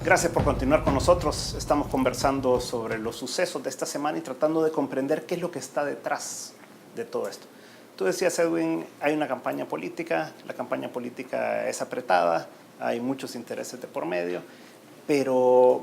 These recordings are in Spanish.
Gracias por continuar con nosotros. Estamos conversando sobre los sucesos de esta semana y tratando de comprender qué es lo que está detrás de todo esto. Tú decías, Edwin, hay una campaña política, la campaña política es apretada, hay muchos intereses de por medio, pero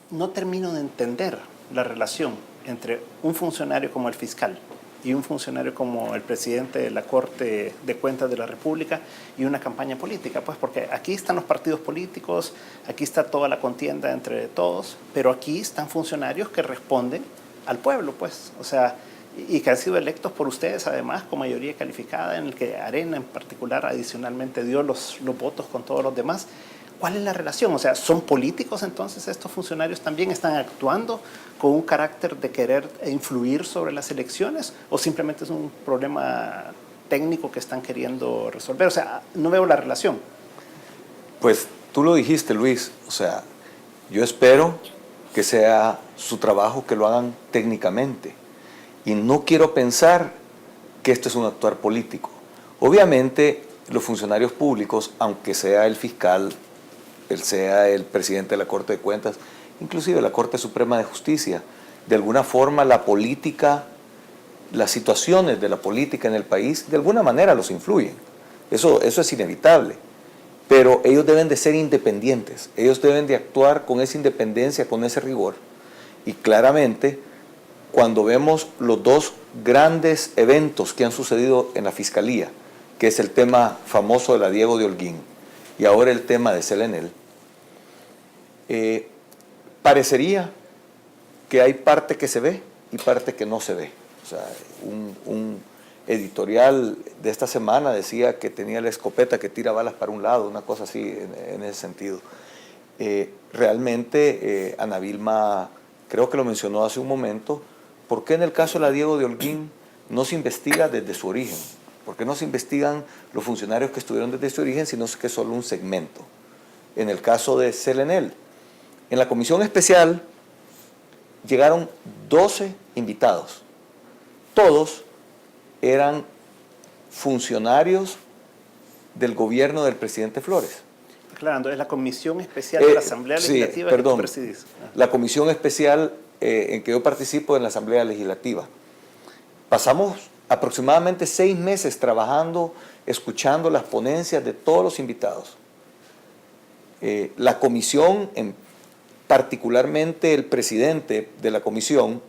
no termino de entender la relación entre un funcionario como el fiscal y un funcionario como el presidente de la Corte de Cuentas de la República y una campaña política, pues porque aquí están los partidos políticos, aquí está toda la contienda entre todos, pero aquí están funcionarios que responden al pueblo, pues, o sea, y que han sido electos por ustedes además con mayoría calificada, en el que Arena en particular adicionalmente dio los votos con todos los demás. ¿Cuál es la relación? O sea, ¿son políticos entonces estos funcionarios también? ¿Están actuando con un carácter de querer influir sobre las elecciones? ¿O simplemente es un problema técnico que están queriendo resolver? O sea, no veo la relación. Pues tú lo dijiste, Luis. O sea, yo espero que sea su trabajo, que lo hagan técnicamente. Y no quiero pensar que esto es un actuar político. Obviamente, los funcionarios públicos, aunque sea el fiscal, sea el presidente de la Corte de Cuentas, inclusive la Corte Suprema de Justicia, de alguna forma la política, las situaciones de la política en el país, de alguna manera los influyen. Eso es inevitable. Pero ellos deben de ser independientes, ellos deben de actuar con esa independencia, con ese rigor. Y claramente, cuando vemos los dos grandes eventos que han sucedido en la Fiscalía, que es el tema famoso de la Diego de Holguín, y ahora el tema de Selenel, parecería que hay parte que se ve y parte que no se ve. O sea, un editorial de esta semana decía que tenía la escopeta que tira balas para un lado, una cosa así en ese sentido. Realmente, Ana Vilma, creo que lo mencionó hace un momento, ¿por qué en el caso de la Diego de Holguín no se investiga desde su origen? ¿Por qué no se investigan los funcionarios que estuvieron desde su origen, sino que es solo un segmento? En el caso de Selenel, en la comisión especial llegaron 12 invitados. Todos eran funcionarios del gobierno del presidente Flores. Aclarando, es la comisión especial de la Asamblea Legislativa que tú presidís. La comisión especial en que yo participo en la Asamblea Legislativa. Pasamos aproximadamente 6 meses trabajando, escuchando las ponencias de todos los invitados. La comisión, particularmente el presidente de la comisión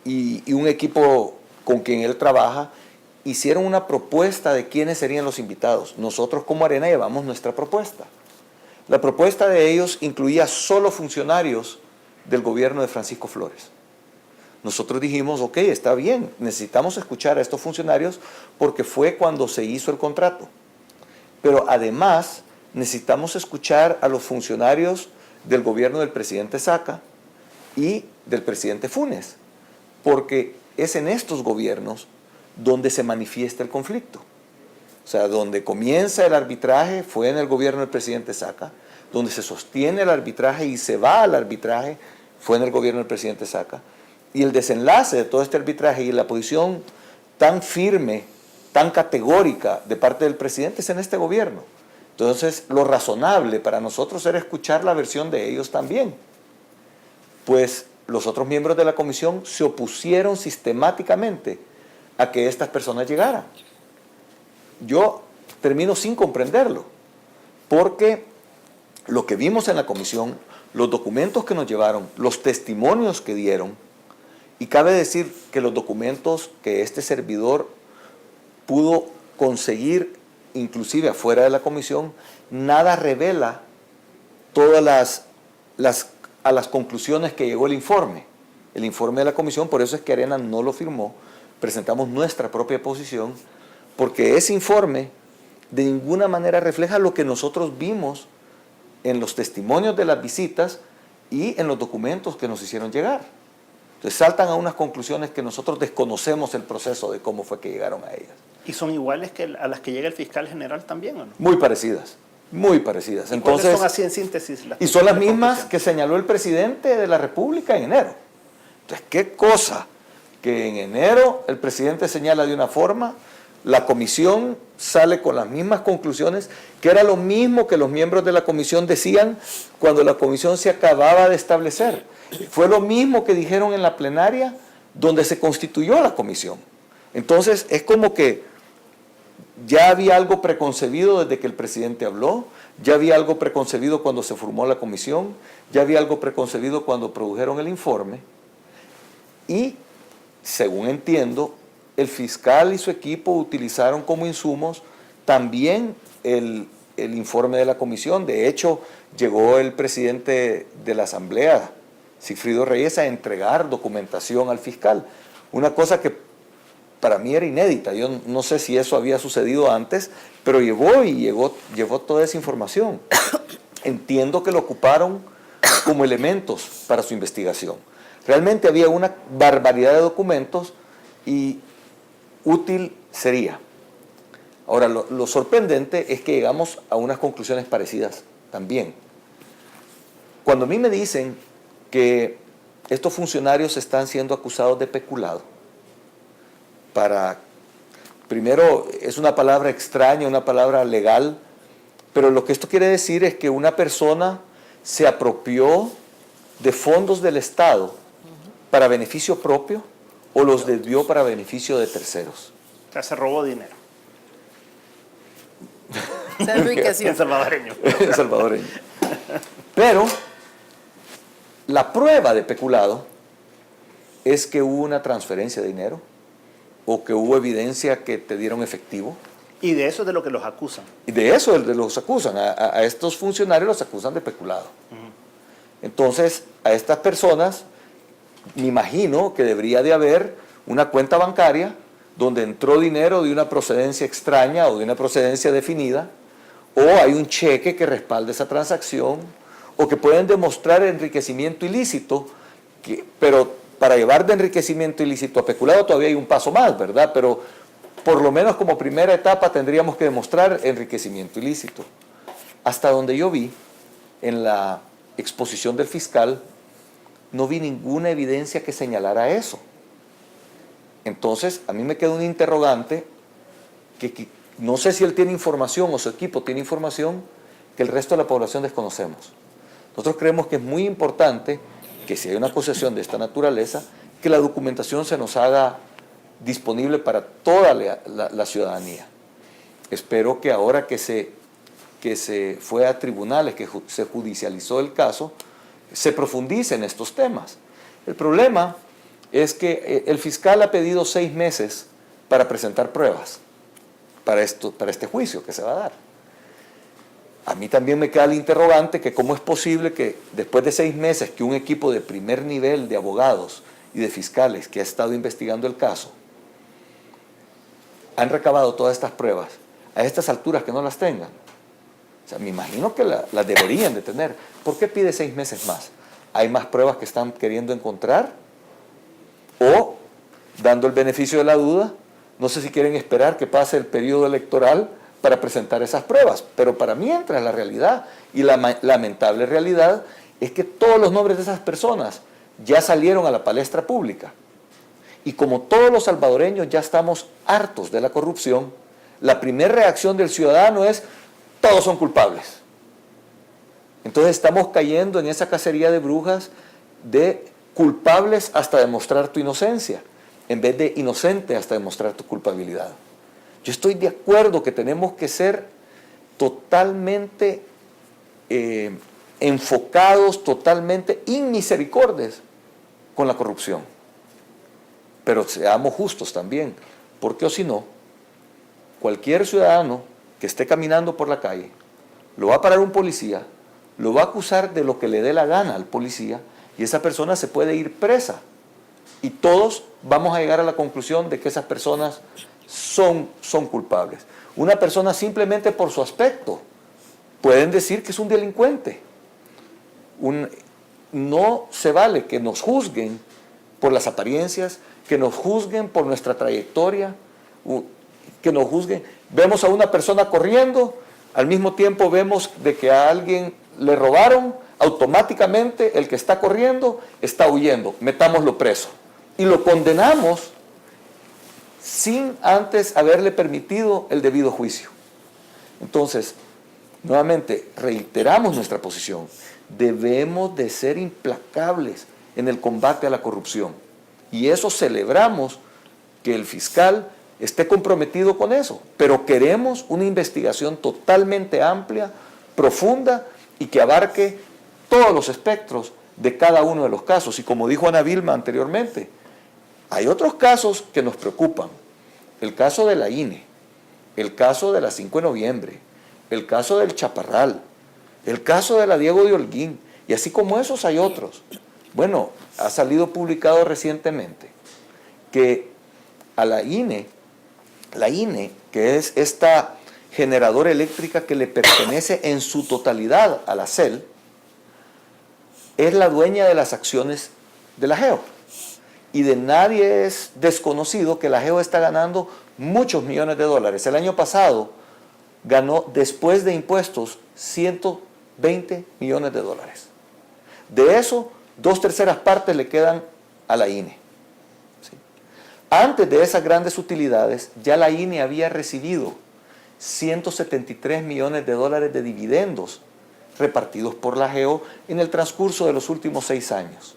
y un equipo con quien él trabaja, hicieron una propuesta de quiénes serían los invitados. Nosotros como Arena llevamos nuestra propuesta. La propuesta de ellos incluía solo funcionarios del gobierno de Francisco Flores. Nosotros dijimos, ok, está bien, necesitamos escuchar a estos funcionarios porque fue cuando se hizo el contrato. Pero además necesitamos escuchar a los funcionarios del gobierno del presidente Saca y del presidente Funes, porque es en estos gobiernos donde se manifiesta el conflicto. O sea, donde comienza el arbitraje fue en el gobierno del presidente Saca, donde se sostiene el arbitraje y se va al arbitraje fue en el gobierno del presidente Saca, y el desenlace de todo este arbitraje y la posición tan firme, tan categórica de parte del presidente es en este gobierno. Entonces, lo razonable para nosotros era escuchar la versión de ellos también. Pues los otros miembros de la comisión se opusieron sistemáticamente a que estas personas llegaran. Yo termino sin comprenderlo, porque lo que vimos en la comisión, los documentos que nos llevaron, los testimonios que dieron, y cabe decir que los documentos que este servidor pudo conseguir, inclusive afuera de la comisión, nada revela todas las conclusiones que llegó el informe de la comisión. Por eso es que Arena no lo firmó, presentamos nuestra propia posición, porque ese informe de ninguna manera refleja lo que nosotros vimos en los testimonios de las visitas y en los documentos que nos hicieron llegar. Entonces saltan a unas conclusiones que nosotros desconocemos el proceso de cómo fue que llegaron a ellas. ¿Y son iguales que a las que llega el fiscal general también o no? Muy parecidas, muy parecidas. ¿Y entonces, cuáles son así en síntesis? Y son las mismas que señaló el presidente de la República en enero. Entonces, ¿qué cosa que en enero el presidente señala de una forma, la comisión sale con las mismas conclusiones, que era lo mismo que los miembros de la comisión decían cuando la comisión se acababa de establecer. Fue lo mismo que dijeron en la plenaria donde se constituyó la comisión. Entonces, es como que ya había algo preconcebido desde que el presidente habló, ya había algo preconcebido cuando se formó la comisión, ya había algo preconcebido cuando produjeron el informe, y, según entiendo, el fiscal y su equipo utilizaron como insumos también el informe de la comisión. De hecho, llegó el presidente de la Asamblea, Sigfrido Reyes, a entregar documentación al fiscal. Una cosa que para mí era inédita. Yo no sé si eso había sucedido antes, pero llevó toda esa información. Entiendo que lo ocuparon como elementos para su investigación. Realmente había una barbaridad de documentos y útil sería. Ahora, lo sorprendente es que llegamos a unas conclusiones parecidas también. Cuando a mí me dicen que estos funcionarios están siendo acusados de peculado, primero, es una palabra extraña, una palabra legal, pero lo que esto quiere decir es que una persona se apropió de fondos del Estado para beneficio propio o los desvió para beneficio de terceros. O sea, se robó dinero. Se enriqueció. En salvadoreño. En salvadoreño. Pero la prueba de peculado es que hubo una transferencia de dinero o que hubo evidencia que te dieron efectivo. Y de eso es de lo que los acusan. Y de eso los acusan. A estos funcionarios los acusan de peculado. Entonces, a estas personas, me imagino que debería de haber una cuenta bancaria donde entró dinero de una procedencia extraña o de una procedencia definida, o hay un cheque que respalde esa transacción, o que pueden demostrar enriquecimiento ilícito, pero para llevar de enriquecimiento ilícito a peculado todavía hay un paso más, ¿verdad? Pero por lo menos como primera etapa tendríamos que demostrar enriquecimiento ilícito. Hasta donde yo vi, en la exposición del fiscal, no vi ninguna evidencia que señalara eso. Entonces, a mí me queda un interrogante que no sé si él tiene información o su equipo tiene información que el resto de la población desconocemos. Nosotros creemos que es muy importante que si hay una acusación de esta naturaleza, que la documentación se nos haga disponible para toda la ciudadanía. Espero que ahora que se fue a tribunales, que se judicializó el caso, se profundice en estos temas. El problema es que el fiscal ha pedido 6 meses para presentar pruebas para este juicio que se va a dar. A mí también me queda el interrogante que cómo es posible que después de 6 meses que un equipo de primer nivel de abogados y de fiscales que ha estado investigando el caso han recabado todas estas pruebas, a estas alturas que no las tengan. O sea, me imagino que las deberían de tener. ¿Por qué pide 6 meses más? ¿Hay más pruebas que están queriendo encontrar? O, dando el beneficio de la duda, no sé si quieren esperar que pase el periodo electoral para presentar esas pruebas, pero para mientras la realidad y la lamentable realidad es que todos los nombres de esas personas ya salieron a la palestra pública. Y como todos los salvadoreños ya estamos hartos de la corrupción, la primera reacción del ciudadano es: todos son culpables. Entonces estamos cayendo en esa cacería de brujas de culpables hasta demostrar tu inocencia, en vez de inocente hasta demostrar tu culpabilidad. Yo estoy de acuerdo que tenemos que ser totalmente enfocados, totalmente inmisericordes con la corrupción. Pero seamos justos también, porque o si no, cualquier ciudadano que esté caminando por la calle, lo va a parar un policía, lo va a acusar de lo que le dé la gana al policía, y esa persona se puede ir presa. Y todos vamos a llegar a la conclusión de que esas personas son culpables. Una persona simplemente por su aspecto pueden decir que es un delincuente. No se vale que nos juzguen por las apariencias, que nos juzguen por nuestra trayectoria, que nos juzguen. Vemos a una persona corriendo, al mismo tiempo vemos de que a alguien le robaron, automáticamente el que está corriendo está huyendo, metámoslo preso. Y lo condenamos sin antes haberle permitido el debido juicio. Entonces, nuevamente, reiteramos nuestra posición. Debemos de ser implacables en el combate a la corrupción. Y eso celebramos que el fiscal esté comprometido con eso. Pero queremos una investigación totalmente amplia, profunda y que abarque todos los espectros de cada uno de los casos. Y como dijo Ana Vilma anteriormente, hay otros casos que nos preocupan. El caso de la INE, el caso de la 5 de noviembre, el caso del Chaparral, el caso de la Diego de Holguín, y así como esos hay otros. Bueno, ha salido publicado recientemente que a la INE, que es esta generadora eléctrica que le pertenece en su totalidad a la CEL, es la dueña de las acciones de la GEO. Y de nadie es desconocido que la GEO está ganando muchos millones de dólares. El año pasado ganó, después de impuestos, 120 millones de dólares. De eso, 2/3 partes le quedan a la INE. ¿Sí? Antes de esas grandes utilidades, ya la INE había recibido 173 millones de dólares de dividendos repartidos por la GEO en el transcurso de los últimos 6 años.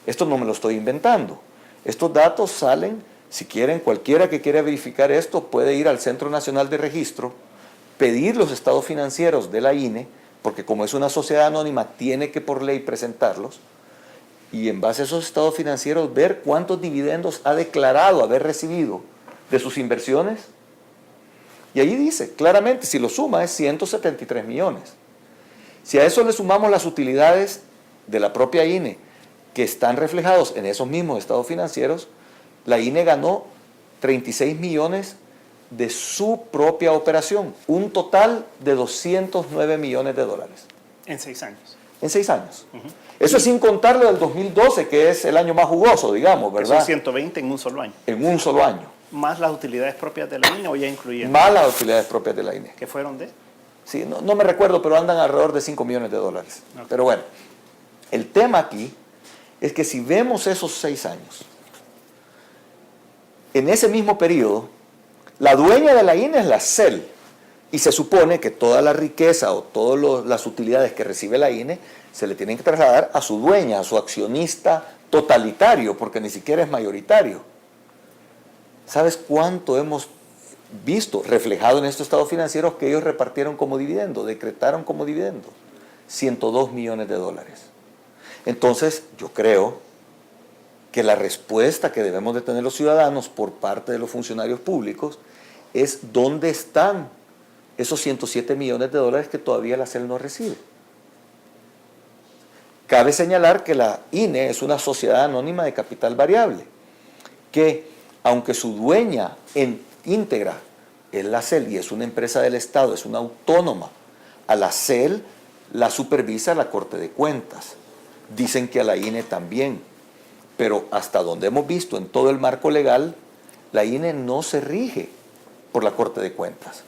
Esto no me lo estoy inventando. Estos datos salen, si quieren, cualquiera que quiera verificar esto puede ir al Centro Nacional de Registro, pedir los estados financieros de la INE, porque como es una sociedad anónima, tiene que por ley presentarlos, y en base a esos estados financieros ver cuántos dividendos ha declarado haber recibido de sus inversiones. Y ahí dice, claramente, si lo suma es 173 millones. Si a eso le sumamos las utilidades de la propia INE, que están reflejados en esos mismos estados financieros, la INE ganó 36 millones de su propia operación, un total de 209 millones de dólares. En 6 años. En 6 años. Eso es sin contar lo del 2012, que es el año más jugoso, digamos, Que ¿verdad? son 120 en un solo año. En un solo año. ¿Más las utilidades propias de la INE o ya incluyen? Más las utilidades propias de la INE. ¿Que fueron de? Sí, no me recuerdo, pero andan alrededor de 5 millones de dólares. Okay. Pero bueno, el tema aquí es que si vemos esos 6 años, en ese mismo periodo, la dueña de la INE es la CEL, y se supone que toda la riqueza o todas las utilidades que recibe la INE se le tienen que trasladar a su dueña, a su accionista totalitario, porque ni siquiera es mayoritario. ¿Sabes cuánto hemos visto reflejado en estos estados financieros que ellos repartieron como dividendo, decretaron como dividendo? 102 millones de dólares. Entonces, yo creo que la respuesta que debemos de tener los ciudadanos por parte de los funcionarios públicos es dónde están esos 107 millones de dólares que todavía la CEL no recibe. Cabe señalar que la INE es una sociedad anónima de capital variable, que aunque su dueña en íntegra es la CEL y es una empresa del Estado, es una autónoma, a la CEL la supervisa la Corte de Cuentas. Dicen que a la INE también, pero hasta donde hemos visto en todo el marco legal, la INE no se rige por la Corte de Cuentas.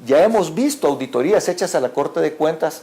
Ya hemos visto auditorías hechas a la Corte de Cuentas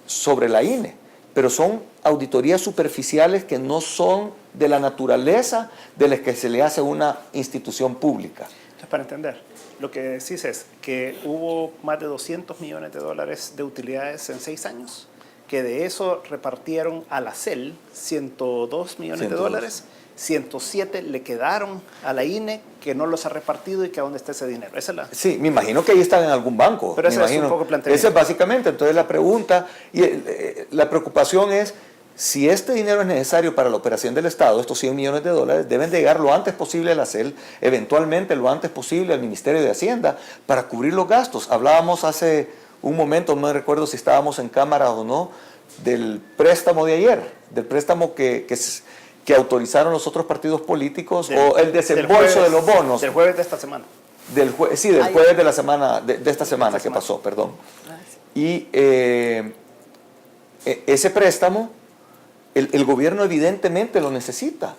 sobre la INE, pero son auditorías superficiales que no son de la naturaleza de las que se le hace a una institución pública. Entonces, para entender, lo que decís es que hubo más de 200 millones de dólares de utilidades en 6 años, que de eso repartieron a la CEL 102 millones 102. de dólares, 107 le quedaron a la INE, que no los ha repartido y que a dónde está ese dinero. Esa es la... Sí, me imagino que ahí están en algún banco. Pero ese me es imagino. un poco el planteamiento. Esa es básicamente, entonces la pregunta, y la preocupación es, si este dinero es necesario para la operación del Estado, estos 100 millones de dólares, deben de llegar lo antes posible a la CEL, eventualmente lo antes posible al Ministerio de Hacienda, para cubrir los gastos. Hablábamos hace un momento, no me recuerdo si estábamos en cámara o no, del préstamo de ayer, del préstamo que autorizaron los otros partidos políticos, o el desembolso de los bonos. Del jueves de esta semana. Del jueves de la semana, de esta semana que pasó, perdón. Y ese préstamo, el gobierno evidentemente lo necesita.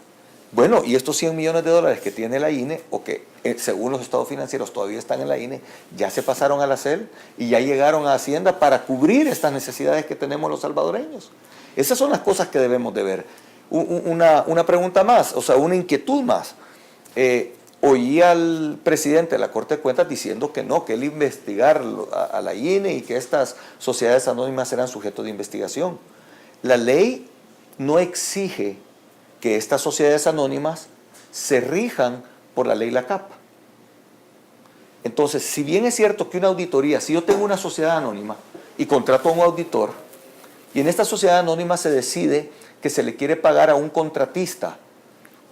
Bueno, y estos 100 millones de dólares que tiene la INE, o que según los estados financieros todavía están en la INE, ya se pasaron a la CEL y ya llegaron a Hacienda para cubrir estas necesidades que tenemos los salvadoreños. Esas son las cosas que debemos de ver. una pregunta más, o sea, una inquietud más. Oí al presidente de la Corte de Cuentas diciendo que no, que él investigar a la INE y que estas sociedades anónimas eran sujetos de investigación. La ley no exige que estas sociedades anónimas se rijan por la ley LACAP. Entonces, si bien es cierto que una auditoría, si yo tengo una sociedad anónima y contrato a un auditor, y en esta sociedad anónima se decide que se le quiere pagar a un contratista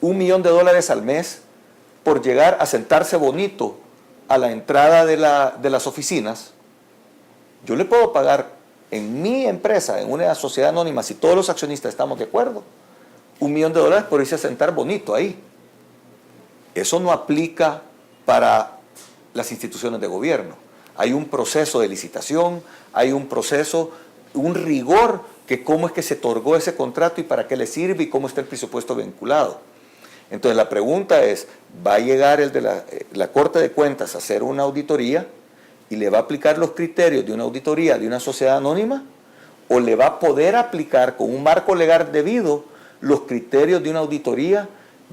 $1 millón al mes por llegar a sentarse bonito a la entrada de las oficinas, yo le puedo pagar en mi empresa, en una sociedad anónima, si todos los accionistas estamos de acuerdo, $1 millón por irse a sentar bonito ahí. Eso no aplica para las instituciones de gobierno. Hay un proceso de licitación, hay un proceso, un rigor que cómo es que se otorgó ese contrato y para qué le sirve y cómo está el presupuesto vinculado. Entonces la pregunta es, ¿va a llegar el de la Corte de Cuentas a hacer una auditoría y le va a aplicar los criterios de una auditoría de una sociedad anónima? ¿O le va a poder aplicar con un marco legal debido los criterios de una auditoría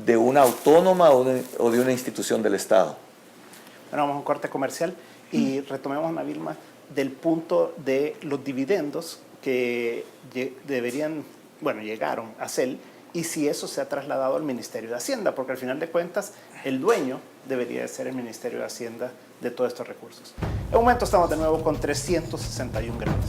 de una autónoma o de una institución del Estado? Bueno, vamos a un corte comercial y retomemos, Ana Vilma, del punto de los dividendos que llegaron a CEL y si eso se ha trasladado al Ministerio de Hacienda, porque al final de cuentas el dueño debería de ser el Ministerio de Hacienda de todos estos recursos. En un momento estamos de nuevo con 361 grados.